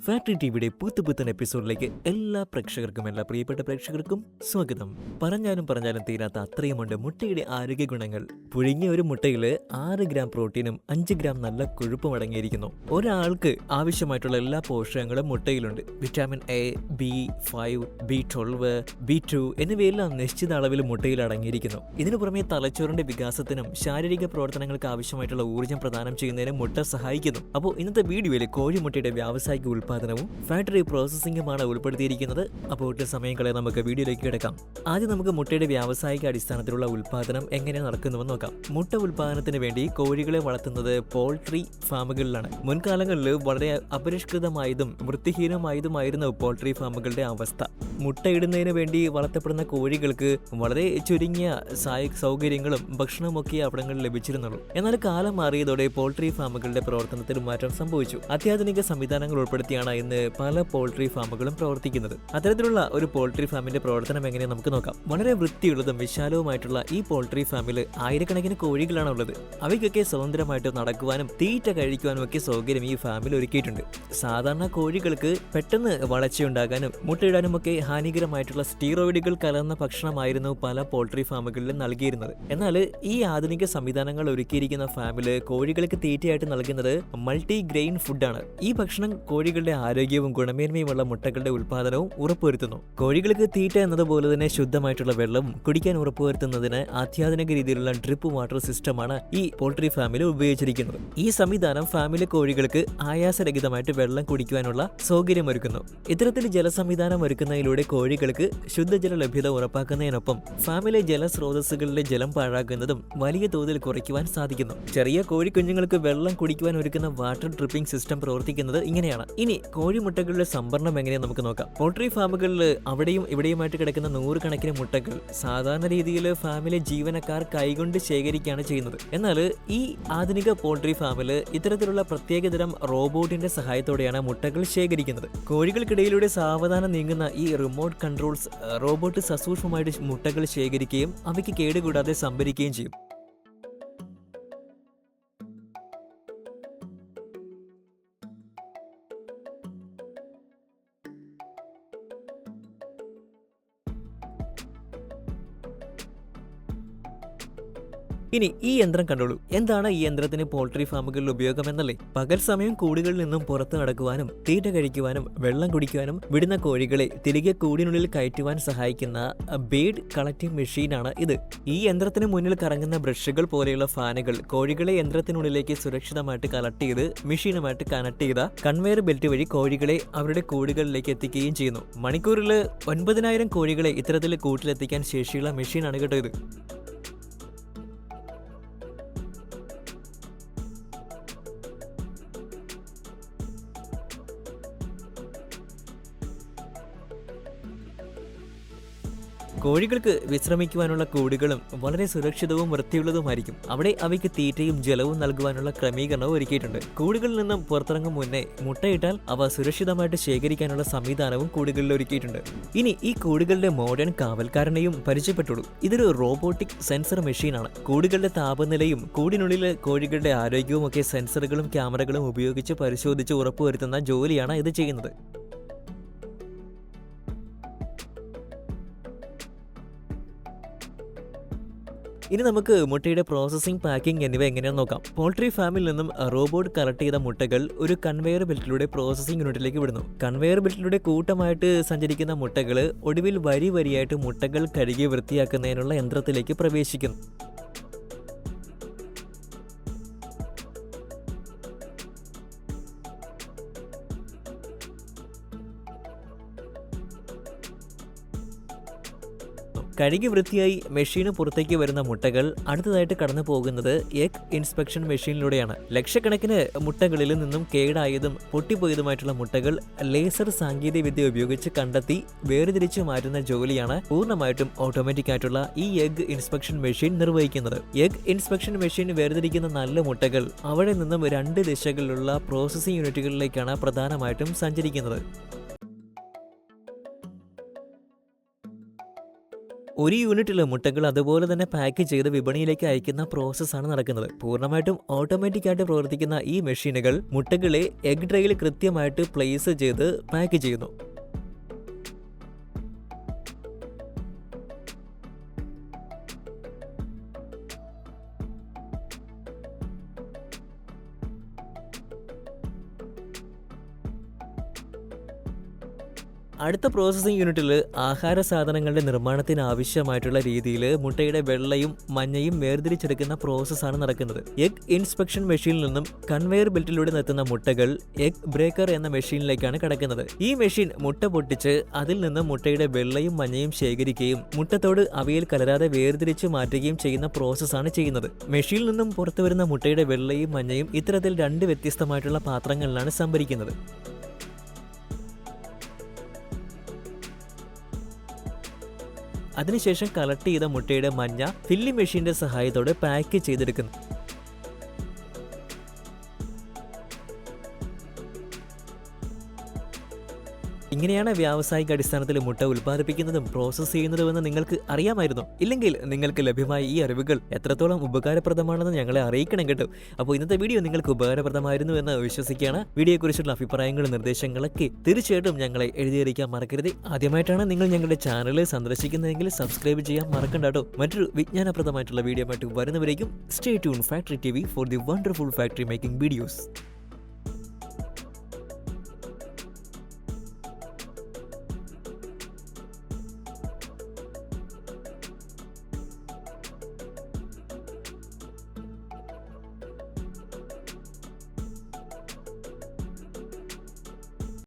Factory ടിവിയുടെ പുത്തൻ എപ്പിസോഡിലേക്ക് എല്ലാ പ്രിയപ്പെട്ട പ്രേക്ഷകർക്കും സ്വാഗതം. പറഞ്ഞാലും തീരാത്ത അത്രയുമുണ്ട് മുട്ടയുടെ ആരോഗ്യ ഗുണങ്ങൾ. പുഴുങ്ങിയ ഒരു മുട്ടയിൽ 6 ഗ്രാം പ്രോട്ടീനും 5 ഗ്രാം നല്ല കൊഴുപ്പും അടങ്ങിയിരിക്കുന്നു. ഒരാൾക്ക് ആവശ്യമായിട്ടുള്ള എല്ലാ പോഷകങ്ങളും മുട്ടയിലുണ്ട്. Vitamin A, B5, B12, B2 എന്നിവയെല്ലാം നിശ്ചിത അളവിൽ മുട്ടയിൽ അടങ്ങിയിരിക്കുന്നു. ഇതിനു പുറമെ തലച്ചോറിന്റെ വികാസത്തിനും ശാരീരിക പ്രവർത്തനങ്ങൾക്ക് ആവശ്യമായിട്ടുള്ള ഊർജ്ജം പ്രദാനം ചെയ്യുന്നതിനും മുട്ട സഹായിക്കുന്നു. അപ്പോൾ ഇന്നത്തെ വീഡിയോയിൽ കോഴിമുട്ടയുടെ വ്യാവസായിക ഉൽപാദനവും ഫാക്ടറി പ്രോസസ്സിംഗുമാണ് ഉൾപ്പെടുത്തിയിരിക്കുന്നത്. അപ്പോൾ ഒട്ടും സമയം കളയാതെ നമുക്ക് വീഡിയോയിലേക്ക് കിടക്കാം. ആദ്യം നമുക്ക് മുട്ടയുടെ വ്യാവസായിക അടിസ്ഥാനത്തിലുള്ള ഉൽപാദനം എങ്ങനെ നടക്കുന്നുവെന്ന് നോക്കാം. മുട്ട ഉൽപാദനത്തിന് വേണ്ടി കോഴികളെ വളർത്തുന്നത് പോൾട്രി ഫാമുകളിലാണ്. മുൻകാലങ്ങളിൽ വളരെ അപരിഷ്കൃതമായതും വൃത്തിഹീനമായതുമായിരുന്നു പോൾട്രി ഫാമുകളുടെ അവസ്ഥ. മുട്ടയിടുന്നതിന് വേണ്ടി വളർത്തപ്പെടുന്ന കോഴികൾക്ക് വളരെ ചുരുങ്ങിയ സൗകര്യങ്ങളും ഭക്ഷണമൊക്കെ അവിടങ്ങളിൽ ലഭിച്ചിരുന്നുള്ളൂ. എന്നാൽ കാലം മാറിയതോടെ പോൾട്രി ഫാമുകളുടെ പ്രവർത്തനത്തിൽ മാറ്റം സംഭവിച്ചു. അത്യാധുനിക സംവിധാനങ്ങൾ ഉൾപ്പെടുത്തിയാണ് ഇന്ന് പല പോൾട്രി ഫാമുകളും പ്രവർത്തിക്കുന്നത്. അത്തരത്തിലുള്ള ഒരു പോൾട്രി ഫാമിന്റെ പ്രവർത്തനം എങ്ങനെ നമുക്ക് നോക്കാം. വളരെ വൃത്തിയുള്ളതും വിശാലവുമായിട്ടുള്ള ഈ പോൾട്രി ഫാമിൽ ആയിരക്കണക്കിന് കോഴികളാണ് ഉള്ളത്. അവയ്ക്കൊക്കെ സ്വതന്ത്രമായിട്ട് നടക്കുവാനും തീറ്റ കഴിക്കുവാനും ഒക്കെ സൗകര്യം ഈ ഫാമിൽ ഒരുക്കിയിട്ടുണ്ട്. സാധാരണ കോഴികൾക്ക് പെട്ടെന്ന് വളർച്ചയുണ്ടാകാനും മുട്ടയിടാനും ഒക്കെ ഹാനികരമായിട്ടുള്ള സ്റ്റീറോയിഡുകൾ കലർന്ന ഭക്ഷണമായിരുന്നു പല പോൾട്രി ഫാമുകളിലും നൽകിയിരുന്നത്. എന്നാൽ ഈ ആധുനിക സംവിധാനങ്ങൾ ഒരുക്കിയിരിക്കുന്ന ഫാമിൽ കോഴികൾക്ക് തീറ്റയായിട്ട് നൽകുന്നത് മൾട്ടി ഗ്രെയിൻ ഫുഡാണ്. ഈ ഭക്ഷണം കോഴികളുടെ ആരോഗ്യവും ഗുണമേന്മയുമുള്ള മുട്ടകളുടെ ഉൽപാദനവും ഉറപ്പുവരുത്തുന്നു. കോഴികൾക്ക് തീറ്റ എന്നതുപോലെ തന്നെ ശുദ്ധമായിട്ടുള്ള വെള്ളവും കുടിക്കാൻ ഉറപ്പുവരുത്തുന്നതിന് അത്യാധുനിക രീതിയിലുള്ള ഡ്രിപ്പ് വാട്ടർ സിസ്റ്റമാണ് ഈ പോൾട്രി ഫാമിൽ ഉപയോഗിച്ചിരിക്കുന്നത്. ഈ സംവിധാനം ഫാമിലെ കോഴികൾക്ക് ആയാസരഹിതമായിട്ട് വെള്ളം കുടിക്കുവാനുള്ള സൗകര്യമൊരുക്കുന്നു. ഇത്തരത്തിൽ ജലസംവിധാനം ഒരുക്കുന്നതിലൂടെ കോഴികൾക്ക് ശുദ്ധജല ലഭ്യത ഉറപ്പാക്കുന്നതിനൊപ്പം ഫാമിലെ ജലസ്രോതസ്സുകളിലെ ജലം പാഴാക്കുന്നതും വലിയ തോതിൽ കുറയ്ക്കുവാൻ സാധിക്കുന്നു. ചെറിയ കോഴിക്കുഞ്ഞുങ്ങൾക്ക് വെള്ളം കുടിക്കുവാൻ ഒരുക്കുന്ന വാട്ടർ ഡ്രിപ്പിംഗ് സിസ്റ്റം പ്രവർത്തിക്കുന്നത് ഇങ്ങനെയാണ്. ഇനി കോഴിമുട്ടകളുടെ സംഭരണം എങ്ങനെ നമുക്ക് നോക്കാം. പോൾട്രി ഫാമുകളിൽ അവിടെയും ഇവിടെയുമായിട്ട് കിടക്കുന്ന 100 കണക്കിന് മുട്ടകൾ സാധാരണ രീതിയിൽ ഫാമിലെ ജീവനക്കാർ കൈകൊണ്ട് ശേഖരിക്കുകയാണ് ചെയ്യുന്നത്. എന്നാൽ ഈ ആധുനിക പോൾട്രി ഫാമിൽ ഇത്തരത്തിലുള്ള പ്രത്യേകതരം റോബോട്ടിന്റെ സഹായത്തോടെയാണ് മുട്ടകൾ ശേഖരിക്കുന്നത്. കോഴികൾക്കിടയിലൂടെ സാവധാനം നീങ്ങുന്ന ഈ റിമോട്ട് കൺട്രോൾസ് റോബോട്ട് സസൂക്ഷ്മമായിട്ട് മുട്ടകൾ ശേഖരിക്കുകയും അവയ്ക്ക് കേടുകൂടാതെ സംഭരിക്കുകയും ചെയ്യും. ഇനി ഈ യന്ത്രം കണ്ടോളൂ. എന്താണ് ഈ യന്ത്രത്തിന് പോൾട്രി ഫാമുകളിൽ ഉപയോഗം എന്നല്ലേ? പകൽ സമയം കൂടുകളിൽ നിന്നും പുറത്തു നടക്കുവാനും തീറ്റ കഴിക്കുവാനും വെള്ളം കുടിക്കുവാനും വിടുന്ന കോഴികളെ തിരികെ കൂടിനുള്ളിൽ കയറ്റുവാൻ സഹായിക്കുന്ന ബേഡ് കളക്ടിംഗ് മെഷീനാണ് ഇത്. ഈ യന്ത്രത്തിന് മുന്നിൽ കറങ്ങുന്ന ബ്രഷുകൾ പോലെയുള്ള ഫാനുകൾ കോഴികളെ യന്ത്രത്തിനുള്ളിലേക്ക് സുരക്ഷിതമായിട്ട് കളക്ട് ചെയ്ത് മെഷീനുമായിട്ട് കണക്ട് ചെയ്ത കൺവെയർ ബെൽറ്റ് വഴി കോഴികളെ അവരുടെ കൂടുകളിലേക്ക് എത്തിക്കുകയും ചെയ്യുന്നു. മണിക്കൂറിൽ 9,000 കോഴികളെ ഇത്തരത്തിൽ കൂട്ടിലെത്തിക്കാൻ ശേഷിയുള്ള മെഷീനാണ് കേട്ടോ ഇത്. കോഴികൾക്ക് വിശ്രമിക്കുവാനുള്ള കൂടുകളും വളരെ സുരക്ഷിതവും വൃത്തിയുള്ളതുമായിരിക്കും. അവിടെ അവയ്ക്ക് തീറ്റയും ജലവും നൽകുവാനുള്ള ക്രമീകരണവും ഒരുക്കിയിട്ടുണ്ട്. കൂടുകളിൽ നിന്നും പുറത്തിറങ്ങും മുന്നേ മുട്ടയിട്ടാൽ അവ സുരക്ഷിതമായിട്ട് ശേഖരിക്കാനുള്ള സംവിധാനവും കൂടുകളിൽ ഒരുക്കിയിട്ടുണ്ട്. ഇനി ഈ കൂടുകളുടെ മോഡേൺ കാവൽക്കാരനെയും പരിചയപ്പെട്ടുള്ളൂ. ഇതൊരു റോബോട്ടിക് സെൻസർ മെഷീനാണ്. കൂടുകളുടെ താപനിലയും കൂടിനുള്ളിലെ കോഴികളുടെ ആരോഗ്യവും ഒക്കെ സെൻസറുകളും ക്യാമറകളും ഉപയോഗിച്ച് പരിശോധിച്ച് ഉറപ്പുവരുത്തുന്ന ജോലിയാണ് ഇത് ചെയ്യുന്നത്. ഇനി നമുക്ക് മുട്ടയുടെ പ്രോസസ്സിംഗ്, പാക്കിംഗ് എന്നിവ എങ്ങനെയാണെന്ന് നോക്കാം. പോൾട്രി ഫാമിൽ നിന്നും റോബോട്ട് കളക്ട് ചെയ്ത മുട്ടകൾ ഒരു കൺവെയർ ബെൽറ്റിലൂടെ പ്രോസസ്സിംഗ് യൂണിറ്റിലേക്ക് വിടുന്നു. കൺവെയർ ബെൽറ്റിലൂടെ കൂട്ടമായിട്ട് സഞ്ചരിക്കുന്ന മുട്ടകൾ ഒടുവിൽ വരിയായിട്ട് മുട്ടകൾ കഴുകി വൃത്തിയാക്കുന്നതിനുള്ള യന്ത്രത്തിലേക്ക് പ്രവേശിക്കുന്നു. കഴുകി വൃത്തിയായി മെഷീന് പുറത്തേക്ക് വരുന്ന മുട്ടകൾ അടുത്തതായിട്ട് കടന്നു പോകുന്നത് എഗ് ഇൻസ്പെക്ഷൻ മെഷീനിലൂടെയാണ്. ലക്ഷക്കണക്കിന് മുട്ടകളിൽ നിന്നും കേടായതും പൊട്ടിപ്പോയതുമായിട്ടുള്ള മുട്ടകൾ ലേസർ സാങ്കേതിക വിദ്യ ഉപയോഗിച്ച് കണ്ടെത്തി വേർതിരിച്ചു മാറ്റുന്ന ജോലിയാണ് പൂർണ്ണമായിട്ടും ഓട്ടോമാറ്റിക് ആയിട്ടുള്ള ഈ എഗ് ഇൻസ്പെക്ഷൻ മെഷീൻ നിർവഹിക്കുന്നത്. എഗ് ഇൻസ്പെക്ഷൻ മെഷീൻ വേർതിരിക്കുന്ന നല്ല മുട്ടകൾ അവിടെ നിന്നും 2 ദിശകളിലുള്ള പ്രോസസ്സിംഗ് യൂണിറ്റുകളിലേക്കാണ് പ്രധാനമായിട്ടും സഞ്ചരിക്കുന്നത്. ഒരു യൂണിറ്റിൽ മുട്ടകൾ അതുപോലെ തന്നെ പാക്ക് ചെയ്ത് വിപണിയിലേക്ക് അയക്കുന്ന പ്രോസസ്സാണ് നടക്കുന്നത്. പൂർണ്ണമായിട്ടും ഓട്ടോമാറ്റിക്കായിട്ട് പ്രവർത്തിക്കുന്ന ഈ മെഷീനുകൾ മുട്ടകളെ എഗ് ട്രേയിൽ കൃത്യമായിട്ട് പ്ലേസ് ചെയ്ത് പാക്ക് ചെയ്യുന്നു. അടുത്ത പ്രോസസ്സിംഗ് യൂണിറ്റിൽ ആഹാര സാധനങ്ങളുടെ നിർമ്മാണത്തിന് ആവശ്യമായിട്ടുള്ള രീതിയിൽ മുട്ടയുടെ വെള്ളയും മഞ്ഞയും വേർതിരിച്ചെടുക്കുന്ന പ്രോസസ്സാണ് നടക്കുന്നത്. എഗ് ഇൻസ്പെക്ഷൻ മെഷീനിൽ നിന്നും കൺവെയർ ബെൽറ്റിലൂടെ നിർത്തുന്ന മുട്ടകൾ എഗ് ബ്രേക്കർ എന്ന മെഷീനിലേക്കാണ് കടക്കുന്നത്. ഈ മെഷീൻ മുട്ട പൊട്ടിച്ച് അതിൽ നിന്ന് മുട്ടയുടെ വെള്ളയും മഞ്ഞയും ശേഖരിക്കുകയും മുട്ടത്തോട് അവയിൽ കലരാതെ വേർതിരിച്ച് മാറ്റുകയും ചെയ്യുന്ന പ്രോസസ്സാണ് ചെയ്യുന്നത്. മെഷീനിൽ നിന്നും പുറത്തുവരുന്ന മുട്ടയുടെ വെള്ളയും മഞ്ഞയും ഇത്തരത്തിൽ 2 വ്യത്യസ്തമായിട്ടുള്ള പാത്രങ്ങളിലാണ് സംഭരിക്കുന്നത്. അതിനുശേഷം കളക്ട് ചെയ്ത മുട്ടയുടെ മഞ്ഞ ഫില്ലിംഗ് മെഷീന്റെ സഹായത്തോടെ പാക്ക് ചെയ്തെടുക്കുന്നു. ഇങ്ങനെയാണ് വ്യാവസായിക അടിസ്ഥാനത്തിൽ മുട്ട ഉൽപ്പാദിപ്പിക്കുന്നതും പ്രോസസ്സ് ചെയ്യുന്നതുമെന്ന് നിങ്ങൾക്ക് അറിയാമായിരുന്നോ? ഇല്ലെങ്കിൽ നിങ്ങൾക്ക് ലഭ്യമായ ഈ അറിവുകൾ എത്രത്തോളം ഉപകാരപ്രദമാണെന്ന് ഞങ്ങളെ അറിയിക്കണം കേട്ടോ. അപ്പോൾ ഇന്നത്തെ വീഡിയോ നിങ്ങൾക്ക് ഉപകാരപ്രദമായിരുന്നു എന്ന് വിശ്വസിക്കുകയാണ്. വീഡിയോയെക്കുറിച്ചുള്ള അഭിപ്രായങ്ങളും നിർദ്ദേശങ്ങളൊക്കെ തീർച്ചയായിട്ടും ഞങ്ങളെ എഴുതിയിരിക്കാൻ മറക്കരുത്. ആദ്യമായിട്ടാണ് നിങ്ങൾ ഞങ്ങളുടെ ചാനൽ സന്ദർശിക്കുന്നതെങ്കിൽ സബ്സ്ക്രൈബ് ചെയ്യാൻ മറക്കണ്ട കേട്ടോ. മറ്റൊരു വിജ്ഞാനപ്രദമായിട്ടുള്ള വീഡിയോ ആയിട്ട് വരുന്നവരേക്കും stay tune factory TV for the wonderful factory making videos.